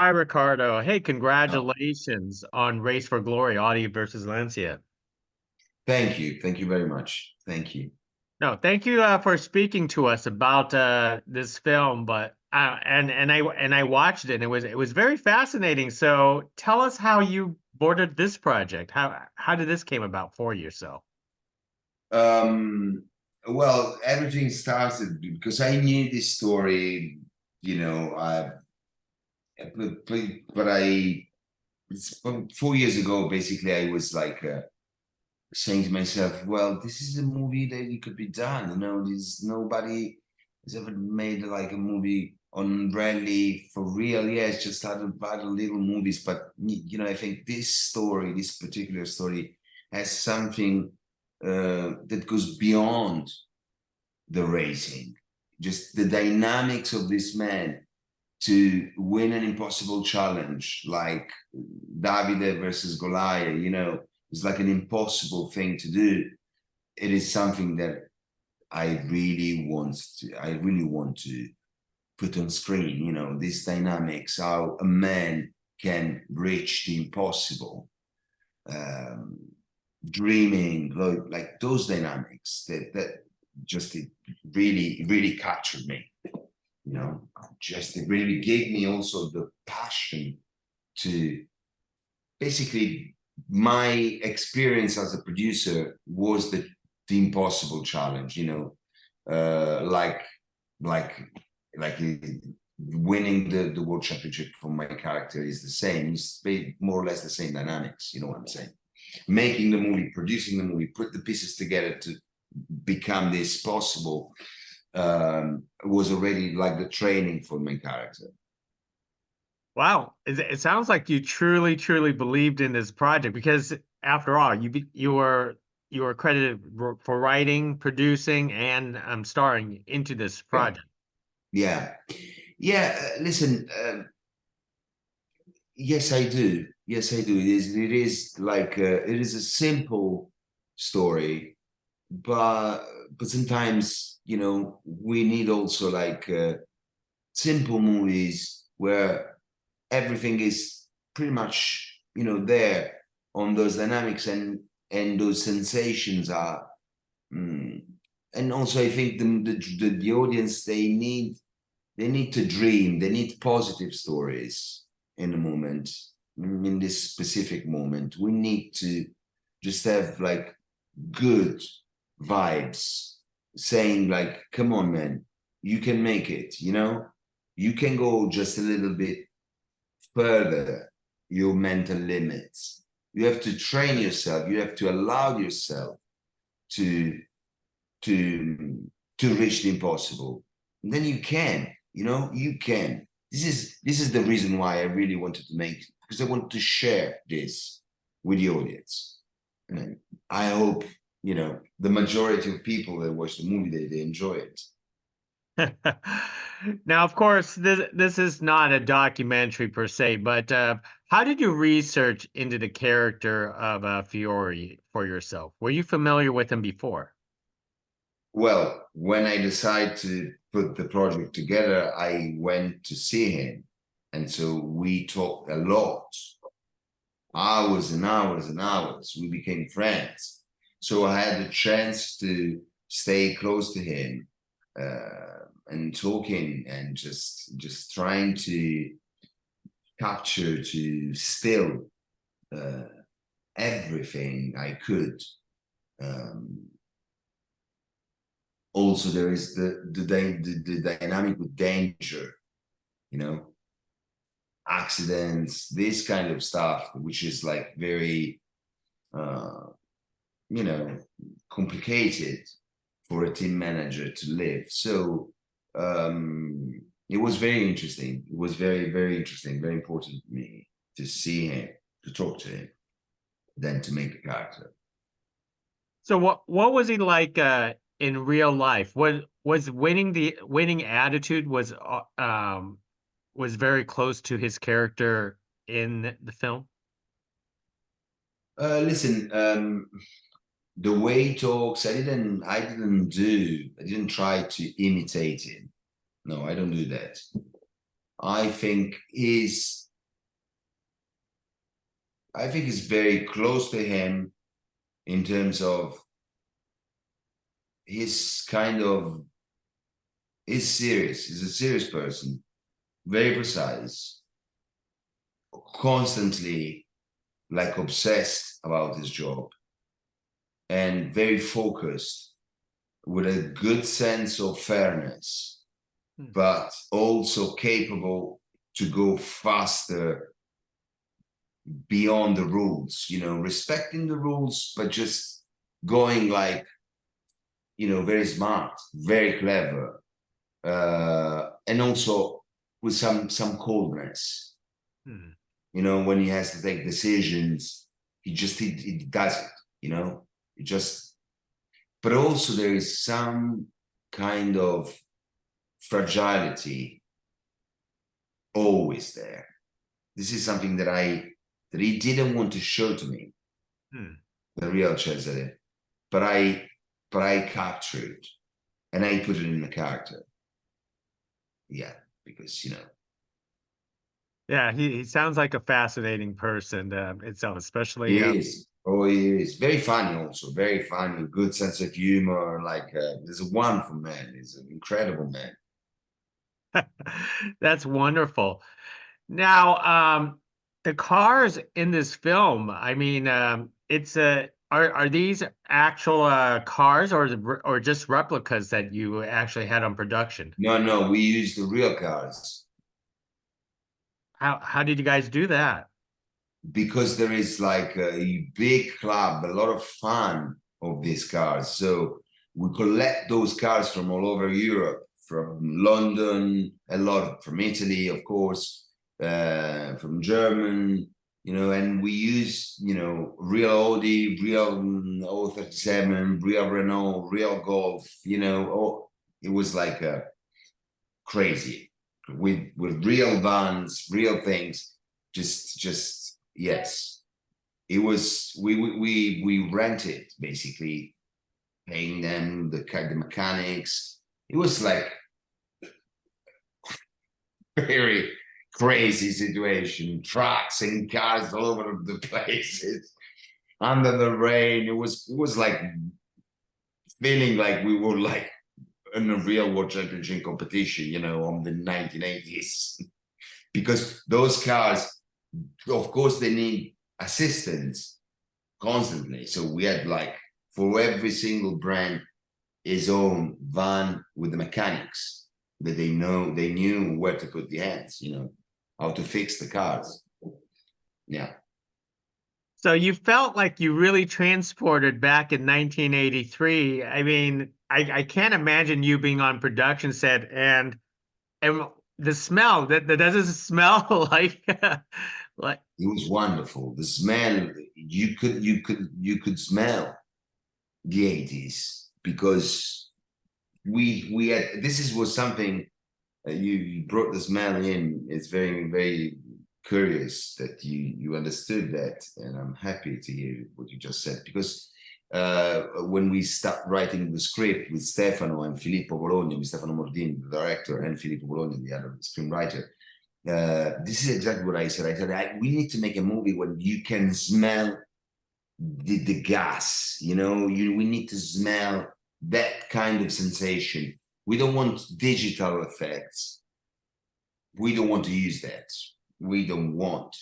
Hi, Riccardo. Hey, Oh, congratulations on Race for Glory, Audi versus Lancia. thank you. Thank you very much. Thank you. No, thank you for speaking to us about this film. But and I watched it. And it was very fascinating. So tell us how you boarded this project. How did this came about for yourself? Um, well, everything started because I knew this story, you know, but it's 4 years ago, basically, I was like saying to myself, well, this is a movie that it could be done. There's nobody has ever made like a movie on rally for real. Yeah, it's just other little movies, but I think this story, this particular story, has something that goes beyond the racing. Just the dynamics of this man to win an impossible challenge like Davide versus Goliath, it's like an impossible thing to do. It is something that I really want to put on screen, these dynamics, how a man can reach the impossible, um, dreaming, like those dynamics that just it really captured me, just it really gave me also the passion to basically my experience as a producer was the impossible challenge, like like like winning the world championship for my character is the same. It's more or less the same dynamics, you know what I'm saying? Making the movie, producing the movie, put the pieces together to become this possible, was already like the training for my character. Wow, it sounds like you truly, truly believed in this project because after all, you were credited for writing, producing, and starring into this Yeah, project. yeah, yeah. Listen, yes, I do. Yes, I do. It is like it is a simple story, but sometimes we need also like simple movies where everything is pretty much there on those dynamics and those sensations are. mm, and also I think the audience they need to dream. They need positive stories in the moment. In this specific moment, we need to just have like good vibes, saying like, "Come on, man, you can make it." You can go just a little bit further your mental limits. You have to train yourself. You have to allow yourself to to to reach the impossible. And then you can, you can. This is the reason why I really wanted to make, because I want to share this with the audience. And I hope, the majority of people that watch the movie they enjoy it. Now, of course, this is not a documentary per se, but how did you research into the character of Fiore for yourself? Were you familiar with him before? Well, when I decided to put the project together, I went to see him. And so we talked a lot, hours and hours and hours. We became friends. So I had the chance to stay close to him, and talking and just trying to capture, to still uh, everything I could. Um, Also, there is the dynamic with danger, you know, accidents, this kind of stuff, which is like very, uh, you know, complicated for a team manager to live. So it was very interesting. It was very, very interesting, very important to me to see him, to talk to him, then to make a character. So what was he like in real life? Was winning attitude was very close to his character in the film? Listen, the way he talks, I didn't try to imitate him. No, I don't do that. I think I think it's very close to him in terms of his kind of, he's serious. He's a serious person, very precise, constantly like obsessed about his job, and very focused, with a good sense of fairness, but also capable to go faster beyond the rules, respecting the rules, but just going like, very smart, very clever, and also with some coldness. When he has to take decisions, he does it. It just. But also there is some kind of fragility always there. This is something that he didn't want to show to me, the real Cesare, but I captured and I put it in the character. Yeah, because Yeah, he sounds like a fascinating person itself, especially. he is. Oh, he is very funny. Also, very funny, good sense of humor. Like, he's a wonderful man. He's an incredible man. That's wonderful. Now, the cars in this film, I mean, it's are these actual cars, or just replicas that you actually had on production? No, we use the real cars. How did you guys do that? Because there is like a big club, a lot of fun of these cars. So we collect those cars from all over Europe, from London, a lot from Italy, of course, from German, and we use, real Audi, real 037, real Renault, real Golf, it was like crazy with real vans, real things, just yes. It was we rented, basically, paying them the mechanics. It was like very crazy situation. Trucks and cars all over the places under the rain. It was like feeling like we were like in a real world championship competition, on the 1980s. Because those cars, of course, they need assistance constantly. So we had like, for every single brand, his own van with the mechanics that they knew where to put the hands, how to fix the cars. Yeah. So you felt like you really transported back in 1983. I mean, I can't imagine you being on production set and the smell that doesn't smell like like. It was wonderful. The smell, you could smell the 80s, because we had, was something, you brought the smell in. It's very, very curious that you understood that, and I'm happy to hear what you just said, because when we start writing the script with Stefano and Filippo Bologna, with Stefano Mordini, the director, and Filippo Bologna, the other screenwriter, this is exactly what I said. I said, we need to make a movie where you can smell the gas, we need to smell that kind of sensation. We don't want digital effects. We don't want to use that. We don't want.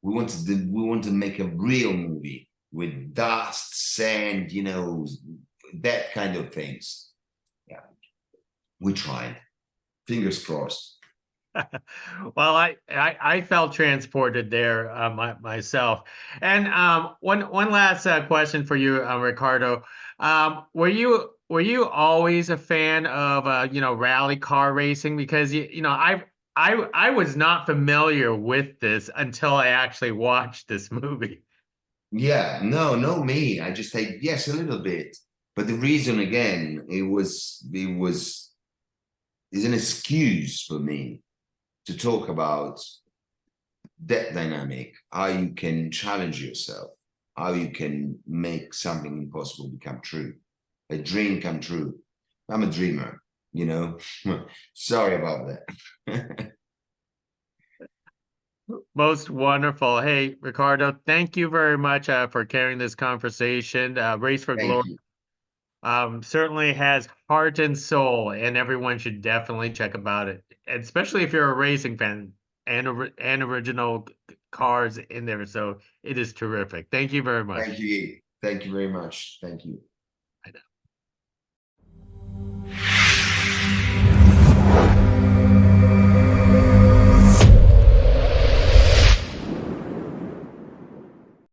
We want to make a real movie with dust, sand, that kind of things. Yeah, we tried. Fingers crossed. Well, I felt transported there myself. And one last question for you, Ricardo. Were you always a fan of rally car racing? Because I was not familiar with this until I actually watched this movie. Yeah, no, me. I just say yes, a little bit. But the reason, again, is an excuse for me to talk about that dynamic, how you can challenge yourself, how you can make something impossible become true, a dream come true. I'm a dreamer, Sorry about that. Most wonderful. Hey, Ricardo, thank you very much for carrying this conversation. Race for Thank Glory you. certainly has heart and soul, and everyone should definitely check about it, and especially if you're a racing fan and original cars in there. So it is terrific. Thank you very much. Thank you. Thank you very much. Thank you.